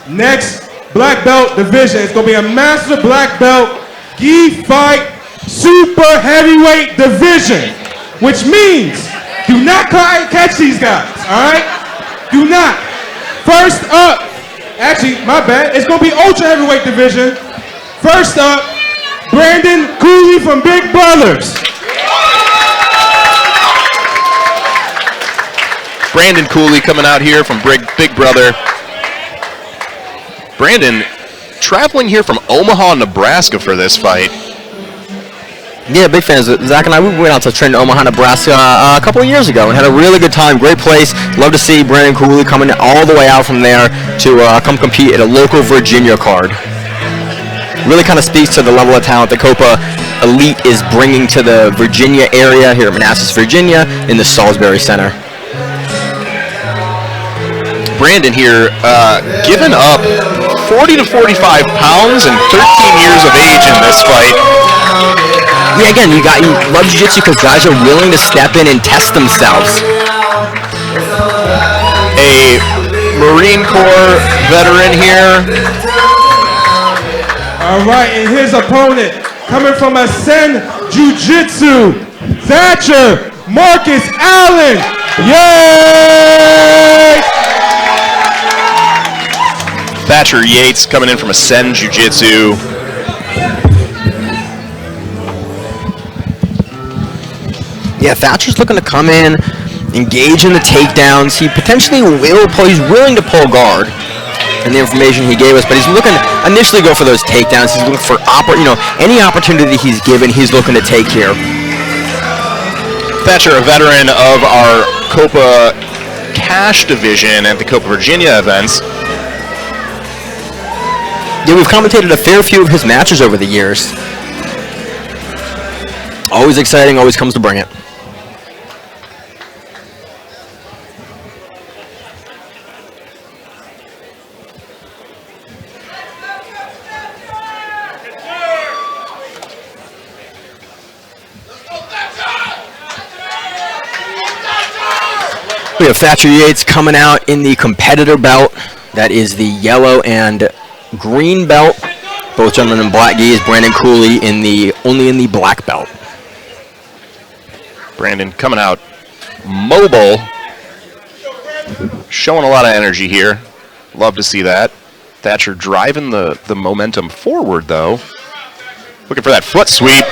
next black belt division. It's going to be a master black belt gi fight super heavyweight division, which means do not catch these guys, all right? Do not. First up, actually, my bad, it's going to be ultra heavyweight division. First up, Brandon Cooley from Big Brothers. Brandon Cooley coming out here from Big Brother. Brandon traveling here from Omaha, Nebraska for this fight. Yeah, big fans. Zach and I, we went out to train in Omaha, Nebraska a couple of years ago and had a really good time. Great place. Love to see Brandon Cooley coming all the way out from there to come compete at a local Virginia card. Really kind of speaks to the level of talent the Copa Elite is bringing to the Virginia area here at Manassas, Virginia in the Salisbury Center. Brandon here giving up 40 to 45 pounds and 13 years of age in this fight. Yeah, again, you love jiu-jitsu because guys are willing to step in and test themselves. A Marine Corps veteran here. All right, and his opponent, coming from Ascend Jiu-Jitsu, Thatcher Marcus Allen. Yay! Thatcher Yates coming in from Ascend Jiu-Jitsu. Yeah, Thatcher's looking to come in, engage in the takedowns. He potentially he's willing to pull guard in the information he gave us, but he's looking to initially go for those takedowns. He's looking for any opportunity he's given, he's looking to take here. Thatcher, a veteran of our Copa Cash division at the Copa Virginia events. Yeah, we've commentated a fair few of his matches over the years. Always exciting, always comes to bring it. We have Thatcher Yates coming out in the competitor belt. That is the yellow and green belt. Both gentlemen in black gis. Brandon Cooley only in the black belt. Brandon coming out mobile, showing a lot of energy here. Love to see that. Thatcher driving the momentum forward, though. Looking for that foot sweep.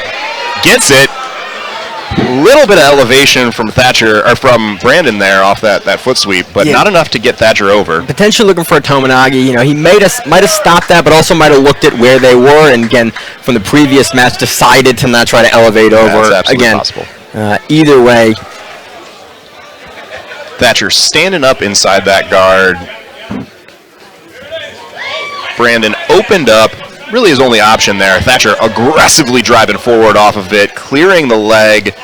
Gets it. Little bit of elevation from Thatcher, or from Brandon there off that foot sweep, but not enough to get Thatcher over. Potentially looking for a Tominagi. He might have stopped that, but also might have looked at where they were, and again, from the previous match, decided to not try to elevate over. That's absolutely possible. Either way. Thatcher standing up inside that guard. Brandon opened up. Really his only option there. Thatcher aggressively driving forward off of it, clearing the leg,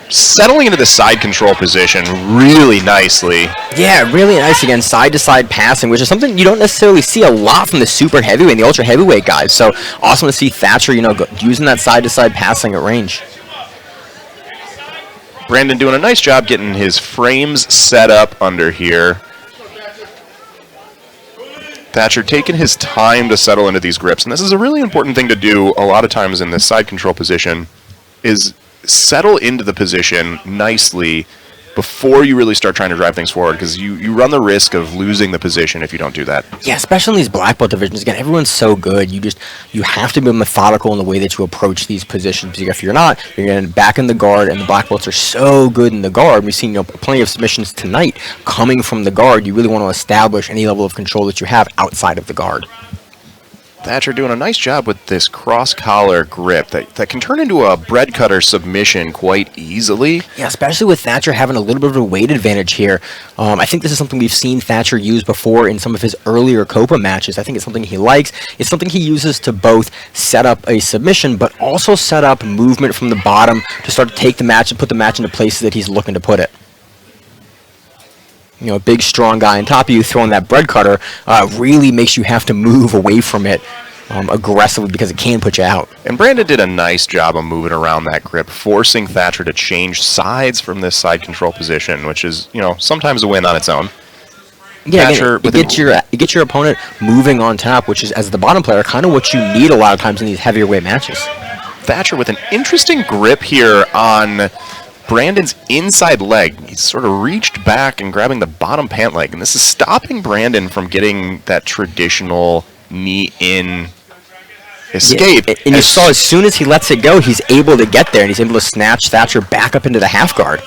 settling into the side control position really nicely. Yeah, really nice again, side-to-side passing, which is something you don't necessarily see a lot from the super heavyweight and the ultra heavyweight guys. So awesome to see Thatcher, using that side-to-side passing at range. Brandon doing a nice job getting his frames set up under here. Thatcher taking his time to settle into these grips, and this is a really important thing to do a lot of times in this side control position, is settle into the position nicely before you really start trying to drive things forward, because you run the risk of losing the position if you don't do that. Yeah, especially in these black belt divisions. Again, everyone's so good. You have to be methodical in the way that you approach these positions, because if you're not, you're going to back in the guard, and the black belts are so good in the guard. We've seen plenty of submissions tonight coming from the guard. You really want to establish any level of control that you have outside of the guard. Thatcher doing a nice job with this cross-collar grip that can turn into a bread cutter submission quite easily. Yeah, especially with Thatcher having a little bit of a weight advantage here. I think this is something we've seen Thatcher use before in some of his earlier Copa matches. I think it's something he likes. It's something he uses to both set up a submission, but also set up movement from the bottom to start to take the match and put the match into places that he's looking to put it. A big, strong guy on top of you throwing that bread cutter really makes you have to move away from it aggressively, because it can put you out. And Brandon did a nice job of moving around that grip, forcing Thatcher to change sides from this side control position, which is, sometimes a win on its own. Yeah, Thatcher again, it gets your opponent moving on top, which is, as the bottom player, kind of what you need a lot of times in these heavier weight matches. Thatcher with an interesting grip here on Brandon's inside leg. He's sort of reached back and grabbing the bottom pant leg, and this is stopping Brandon from getting that traditional knee-in escape. Yeah, and you saw as soon as he lets it go, he's able to get there, and he's able to snatch Thatcher back up into the half guard.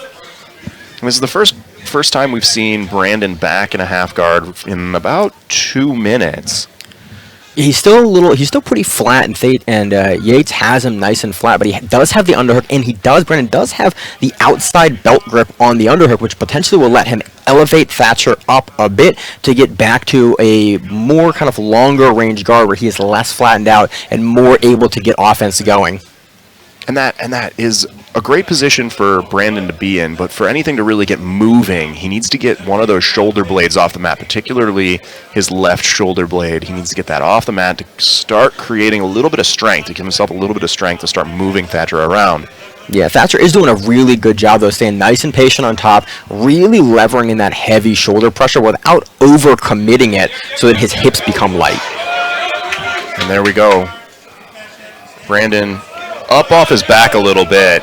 This is the first time we've seen Brandon back in a half guard in about 2 minutes. He's still pretty flat, and Yates has him nice and flat, but he does have the underhook, and Brandon does have the outside belt grip on the underhook, which potentially will let him elevate Thatcher up a bit to get back to a more kind of longer range guard where he is less flattened out and more able to get offense going. And that is a great position for Brandon to be in, but for anything to really get moving, he needs to get one of those shoulder blades off the mat, particularly his left shoulder blade. He needs to get that off the mat to start creating a little bit of strength, to give himself a little bit of strength to start moving Thatcher around. Yeah, Thatcher is doing a really good job, though, staying nice and patient on top, really levering in that heavy shoulder pressure without over-committing it so that his hips become light. And there we go. Brandon up off his back a little bit.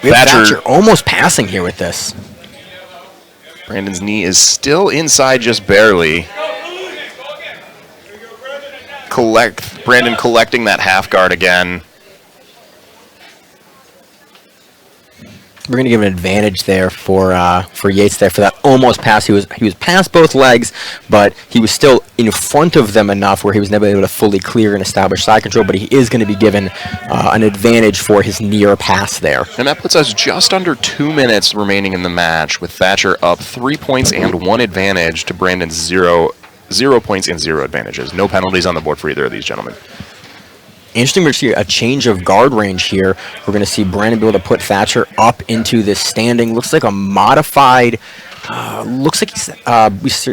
Thatcher almost passing here with this. Brandon's knee is still inside just barely. Brandon collecting that half guard again. We're going to give an advantage there for Yates there for that almost pass. He was past both legs, but he was still in front of them enough where he was never able to fully clear and establish side control, but he is going to be given an advantage for his near pass there. And that puts us just under 2 minutes remaining in the match, with Thatcher up 3 points and 1 advantage to Brandon's 0 points and 0 advantages. No penalties on the board for either of these gentlemen. Interesting to see a change of guard range here. We're going to see Brandon be able to put Thatcher up into this standing. Looks like a modified. Looks like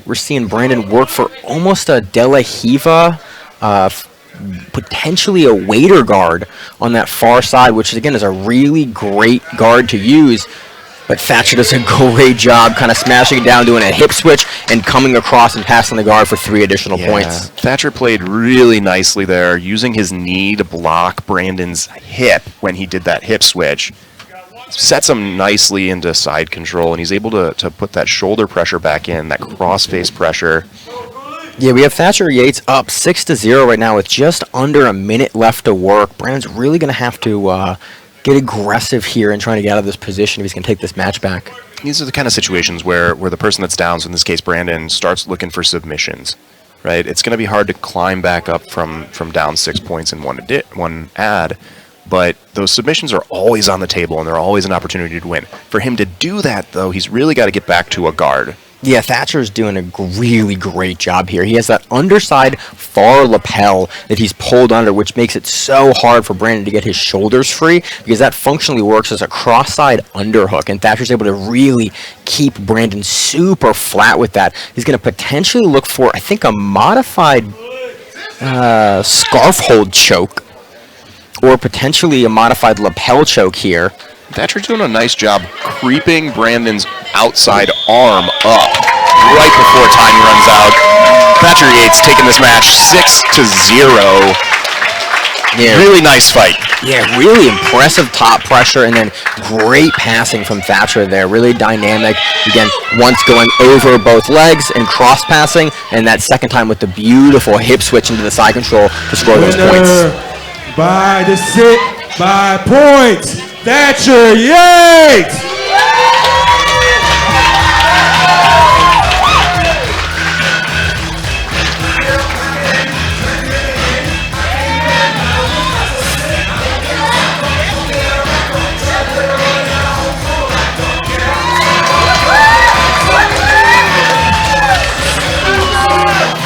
we're seeing Brandon work for almost a De La Hiva, potentially a waiter guard on that far side, which again is a really great guard to use. But Thatcher does a great job kind of smashing it down, doing a hip switch, and coming across and passing the guard for 3 additional points. Thatcher played really nicely there, using his knee to block Brandon's hip when he did that hip switch. Sets him nicely into side control, and he's able to put that shoulder pressure back in, that cross-face pressure. Yeah, we have Thatcher Yates up 6-0 right now with just under a minute left to work. Brandon's really going to have to get aggressive here and trying to get out of this position if he's going to take this match back. These are the kind of situations where the person that's down, so in this case Brandon, starts looking for submissions, right? It's going to be hard to climb back up from down 6 points in one ad, but those submissions are always on the table and they're always an opportunity to win. For him to do that, though, he's really got to get back to a guard. Yeah, Thatcher's doing a really great job here. He has that underside far lapel that he's pulled under, which makes it so hard for Brandon to get his shoulders free, because that functionally works as a cross-side underhook, and Thatcher's able to really keep Brandon super flat with that. He's going to potentially look for, I think, a modified scarf hold choke, or potentially a modified lapel choke here. Thatcher's doing a nice job creeping Brandon's outside arm up right before time runs out. Thatcher Yates taking this match 6-0. Yeah, really nice fight. Yeah, really impressive top pressure, and then great passing from Thatcher there. Really dynamic. Again, once going over both legs and cross passing, and that second time with the beautiful hip switch into the side control to score those points. By points, Thatcher Yates!